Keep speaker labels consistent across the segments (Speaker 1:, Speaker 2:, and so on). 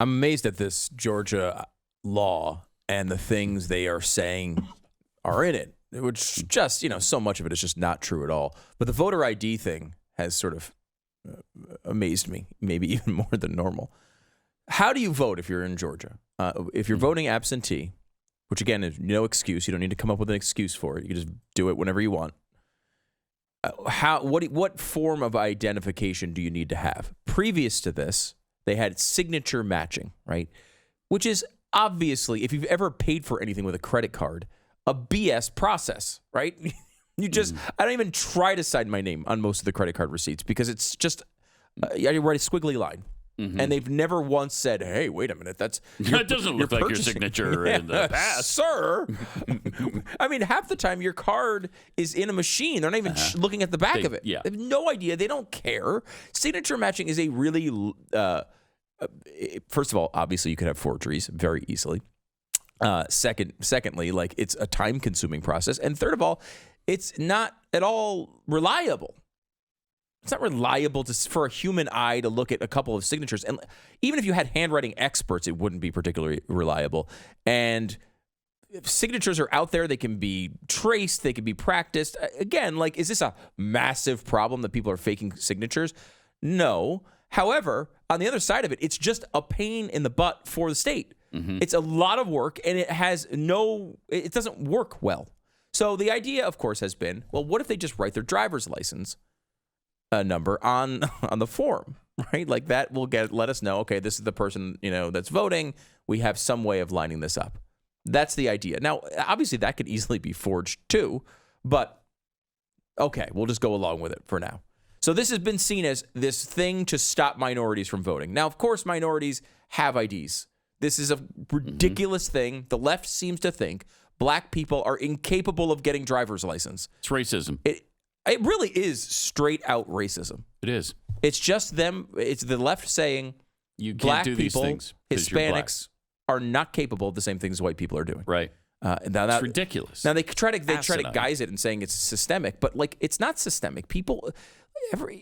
Speaker 1: I'm amazed at this Georgia law and the things they are saying are in it, which just, so much of it is just not true at all. But the voter ID thing has sort of amazed me, maybe even more than normal. How do you vote if you're in Georgia? If you're voting absentee, which again is no excuse, you don't need to come up with an excuse for it. You can just do it whenever you want. What form of identification do you need to have? Previous to this, they had signature matching, right? Which is obviously, if you've ever paid for anything with a credit card, a BS process, right? I don't even try to sign my name on most of the credit card receipts because it's just, you write a squiggly line. Mm-hmm. And they've never once said, hey, wait a minute, that
Speaker 2: doesn't look like your signature in the past.
Speaker 1: Sir. I mean, half the time your card is in a machine. They're not even looking at the back of it.
Speaker 2: Yeah.
Speaker 1: They have no idea. They don't care. Signature matching is a really, first of all, obviously you could have forgeries very easily. Secondly, like it's a time-consuming process. And third of all, it's not at all reliable. It's not reliable for a human eye to look at a couple of signatures. And even if you had handwriting experts, it wouldn't be particularly reliable. And if signatures are out there, they can be traced, they can be practiced. Again, like, is this a massive problem that people are faking signatures? No. However, on the other side of it, it's just a pain in the butt for the state. Mm-hmm. It's a lot of work, and it doesn't work well. So the idea, of course, has been, well, what if they just write their driver's license number on the form, right? Like that will let us know, okay, this is the person, that's voting. We have some way of lining this up. That's the idea. Now, obviously that could easily be forged too, but okay, we'll just go along with it for now. So this has been seen as this thing to stop minorities from voting. Now, of course, minorities have IDs. This is a ridiculous thing. The left seems to think black people are incapable of getting driver's license.
Speaker 2: It's racism.
Speaker 1: It really is straight out racism.
Speaker 2: It is.
Speaker 1: It's just them. It's the left saying
Speaker 2: you can't
Speaker 1: black
Speaker 2: do these
Speaker 1: people,
Speaker 2: things.
Speaker 1: Hispanics are not capable of the same things white people are doing.
Speaker 2: Right. It's ridiculous.
Speaker 1: Now they try to guise it and saying it's systemic, but like it's not systemic. People,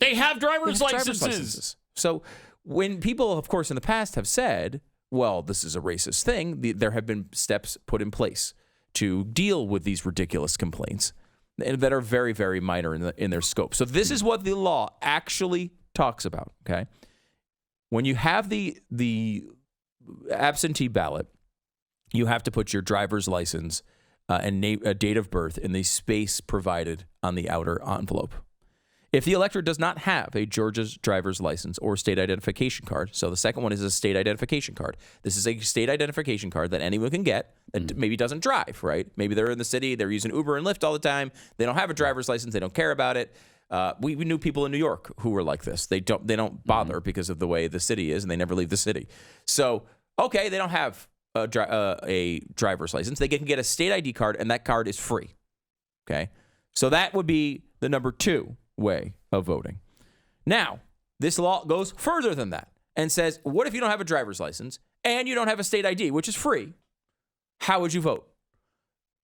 Speaker 2: they have driver's licenses.
Speaker 1: So when people, of course, in the past have said, "Well, this is a racist thing," there have been steps put in place to deal with these ridiculous complaints that are very, very minor in their scope. So this is what the law actually talks about, okay? When you have the absentee ballot, you have to put your driver's license and date of birth in the space provided on the outer envelope. If the elector does not have a Georgia's driver's license or state identification card, so the second one is a state identification card. This is a state identification card that anyone can get that maybe doesn't drive, right? Maybe they're in the city, they're using Uber and Lyft all the time. They don't have a driver's license, they don't care about it. We knew people in New York who were like this. They don't bother because of the way the city is, and they never leave the city. So, okay, they don't have a driver's license. They can get a state ID card, and that card is free, okay? So that would be the number 2 way of voting. Now, this law goes further than that and says, what if you don't have a driver's license and you don't have a state ID, which is free? How would you vote?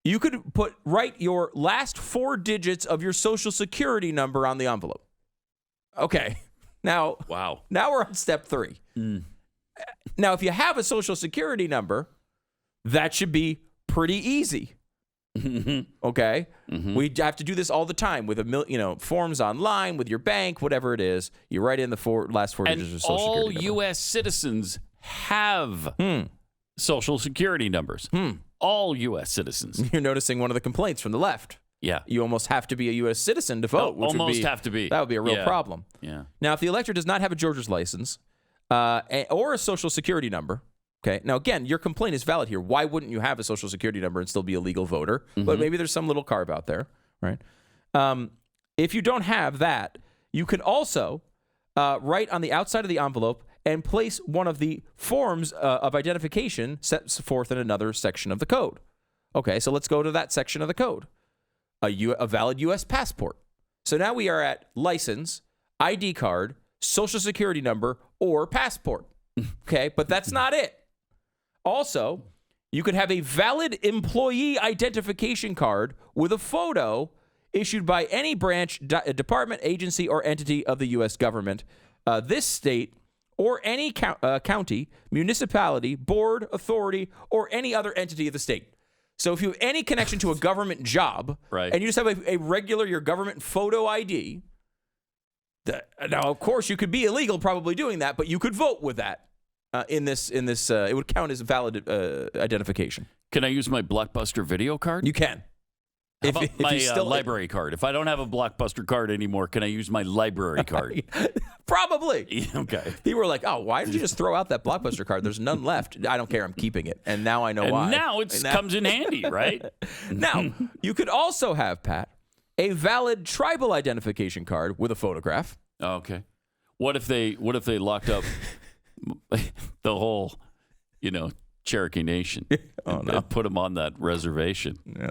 Speaker 1: You could write your last 4 digits of your social security number on the envelope. Okay. Now,
Speaker 2: wow.
Speaker 1: Now we're on step 3. Now, if you have a social security number, that should be pretty easy. Okay, we have to do this all the time with forms online, with your bank, whatever it is. You write in the last 4 digits of social security number.
Speaker 2: All U.S. citizens have social security numbers. All U.S. citizens.
Speaker 1: You're noticing one of the complaints from the left.
Speaker 2: Yeah,
Speaker 1: you almost have to be a U.S. citizen to vote. Which
Speaker 2: have to be.
Speaker 1: That would be a real problem.
Speaker 2: Yeah.
Speaker 1: Now, if the elector does not have a Georgia's license or a social security number. Okay. Now, again, your complaint is valid here. Why wouldn't you have a social security number and still be a legal voter? But maybe there's some little carve out there, right? If you don't have that, you can also write on the outside of the envelope and place one of the forms of identification set forth in another section of the code. Okay, so let's go to that section of the code. A valid U.S. passport. So now we are at license, ID card, social security number, or passport. Okay, but that's not it. Also, you could have a valid employee identification card with a photo issued by any branch, department, agency, or entity of the U.S. government, this state, or any county, municipality, board, authority, or any other entity of the state. So if you have any connection to a government job,
Speaker 2: right,
Speaker 1: and you just have a regular, your government photo ID, now, of course, you could be illegal probably doing that, but you could vote with that in this. It would count as a valid identification.
Speaker 2: Can I use my Blockbuster video card?
Speaker 1: You can.
Speaker 2: How about my library card? If I don't have a Blockbuster card anymore, can I use my library card?
Speaker 1: Probably.
Speaker 2: Okay.
Speaker 1: People were like, oh, why did you just throw out that Blockbuster card? There's none left. I don't care. I'm keeping it. And now I know why.
Speaker 2: Now it comes in handy, right?
Speaker 1: Now, you could also have, Pat, a valid tribal identification card with a photograph.
Speaker 2: Okay. What if they locked up the whole, Cherokee Nation?
Speaker 1: Oh, no.
Speaker 2: And put them on that reservation.
Speaker 1: Yeah.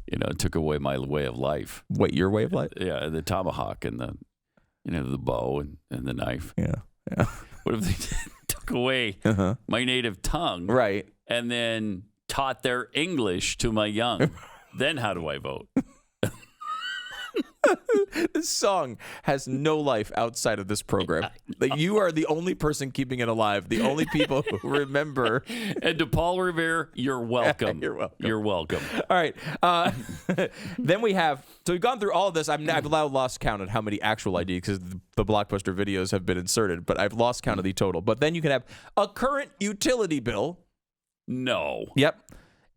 Speaker 2: It took away my way of life.
Speaker 1: Wait, your way of life?
Speaker 2: Yeah, the tomahawk and the bow and the knife.
Speaker 1: Yeah.
Speaker 2: What if they took away my native tongue?
Speaker 1: Right.
Speaker 2: And then taught their English to my young. Then how do I vote?
Speaker 1: This song has no life outside of this program. Like, you are the only person keeping it alive. The only people who remember.
Speaker 2: And to Paul Revere, you're welcome.
Speaker 1: You're welcome.
Speaker 2: You're welcome.
Speaker 1: All right. Then we have. So we've gone through all of this. I've now lost count of how many actual ID because the Blockbuster videos have been inserted, but I've lost count of the total. But then you can have a current utility bill.
Speaker 2: No.
Speaker 1: Yep.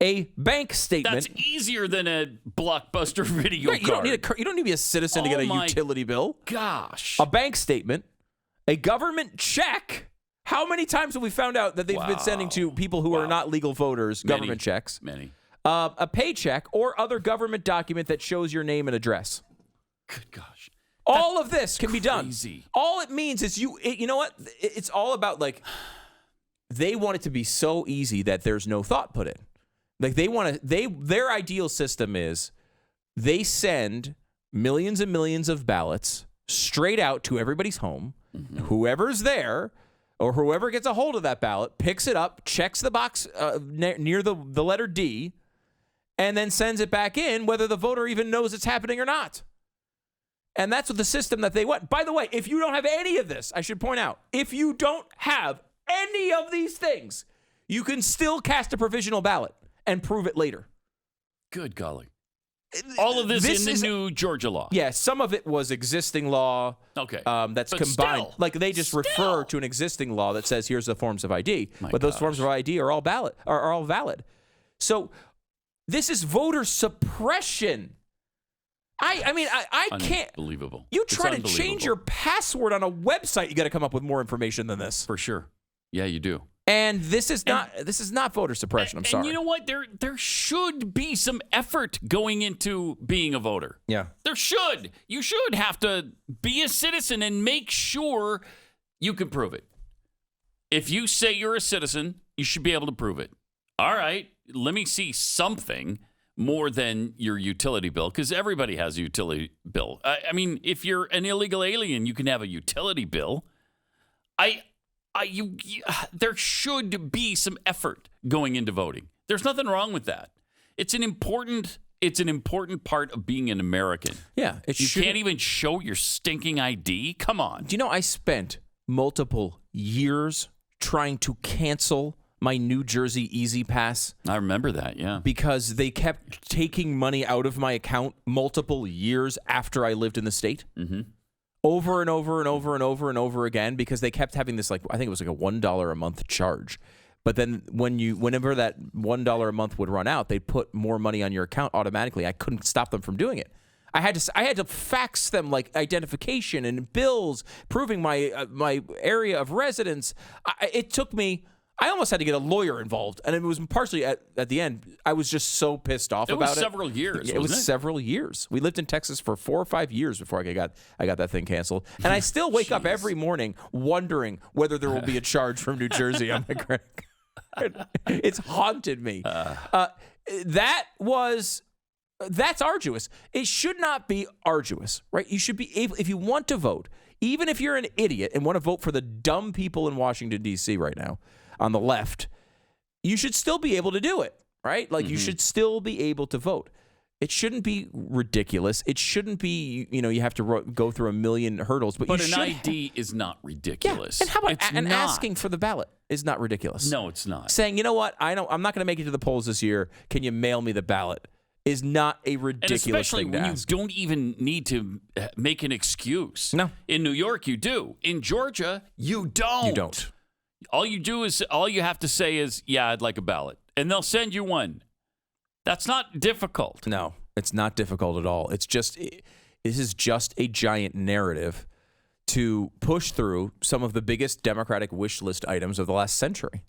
Speaker 1: A bank statement.
Speaker 2: That's easier than a Blockbuster video
Speaker 1: Right,
Speaker 2: card.
Speaker 1: you don't need to be a citizen to get a utility bill.
Speaker 2: Gosh.
Speaker 1: A bank statement. A government check. How many times have we found out that they've been sending to people who are not legal voters government checks?
Speaker 2: Many.
Speaker 1: A paycheck or other government document that shows your name and address.
Speaker 2: Good gosh.
Speaker 1: All of this can be done.
Speaker 2: Crazy.
Speaker 1: All it means is you know what? It's all about, like, they want it to be so easy that there's no thought put in. Like, their ideal system is they send millions and millions of ballots straight out to everybody's home. Mm-hmm. Whoever's there or whoever gets a hold of that ballot picks it up, checks the box near the letter D, and then sends it back in whether the voter even knows it's happening or not. And that's what the system that they want. By the way, if you don't have any of this, I should point out, if you don't have any of these things, you can still cast a provisional ballot and prove it later.
Speaker 2: Good golly. All of this in the new Georgia law.
Speaker 1: Yeah, some of it was existing law.
Speaker 2: Okay.
Speaker 1: That's
Speaker 2: but
Speaker 1: combined.
Speaker 2: Still,
Speaker 1: like, they just refer to an existing law that says, here's the forms of ID. But those forms of ID are all valid. So this is voter suppression. I can't.
Speaker 2: Unbelievable.
Speaker 1: You try to change your password on a website, you got to come up with more information than this.
Speaker 2: For sure. Yeah, you do.
Speaker 1: And this is not voter suppression. I'm sorry.
Speaker 2: And you know what? There should be some effort going into being a voter.
Speaker 1: Yeah.
Speaker 2: There should. You should have to be a citizen and make sure you can prove it. If you say you're a citizen, you should be able to prove it. All right, let me see something more than your utility bill, because everybody has a utility bill. I mean, if you're an illegal alien, you can have a utility bill. There should be some effort going into voting. There's nothing wrong with that. It's an important part of being an American.
Speaker 1: Yeah,
Speaker 2: you can't even show your stinking ID. Come on.
Speaker 1: Do you know I spent multiple years trying to cancel my New Jersey Easy Pass?
Speaker 2: I remember that, yeah.
Speaker 1: Because they kept taking money out of my account multiple years after I lived in the state. Mm-hmm. Over and over and over and over and over again, because they kept having this, like, I think it was like a $1 a month charge. But then whenever that $1 a month would run out, they'd put more money on your account automatically. I couldn't stop them from doing it. I had to fax them, like, identification and bills proving my area of residence. It took me. I almost had to get a lawyer involved, and it was partially at the end. I was just so pissed off about it.
Speaker 2: It was several years.
Speaker 1: It was several years. We lived in Texas for 4 or 5 years before I got that thing canceled, and I still wake up every morning wondering whether there will be a charge from New Jersey on my credit card. It's haunted me. That's arduous. It should not be arduous, right? You should be able, if you want to vote, even if you're an idiot and want to vote for the dumb people in Washington, D.C. right now on the left, you should still be able to do it, right? Like, you should still be able to vote. It shouldn't be ridiculous. It shouldn't be, you have to go through a million hurdles. But
Speaker 2: an
Speaker 1: you should
Speaker 2: ID is not ridiculous.
Speaker 1: Yeah. And how about
Speaker 2: it's
Speaker 1: and
Speaker 2: not.
Speaker 1: asking for the ballot is not ridiculous.
Speaker 2: No, it's not.
Speaker 1: Saying, you know what, I'm not going to make it to the polls this year. Can you mail me the ballot? Is not a ridiculous
Speaker 2: and especially
Speaker 1: thing to
Speaker 2: when
Speaker 1: ask.
Speaker 2: you don't even need to make an excuse.
Speaker 1: No.
Speaker 2: In New York, you do. In Georgia, you don't.
Speaker 1: You don't.
Speaker 2: All you have to say is, yeah, I'd like a ballot. And they'll send you one. That's not difficult.
Speaker 1: No, it's not difficult at all. This is just a giant narrative to push through some of the biggest Democratic wish list items of the last century.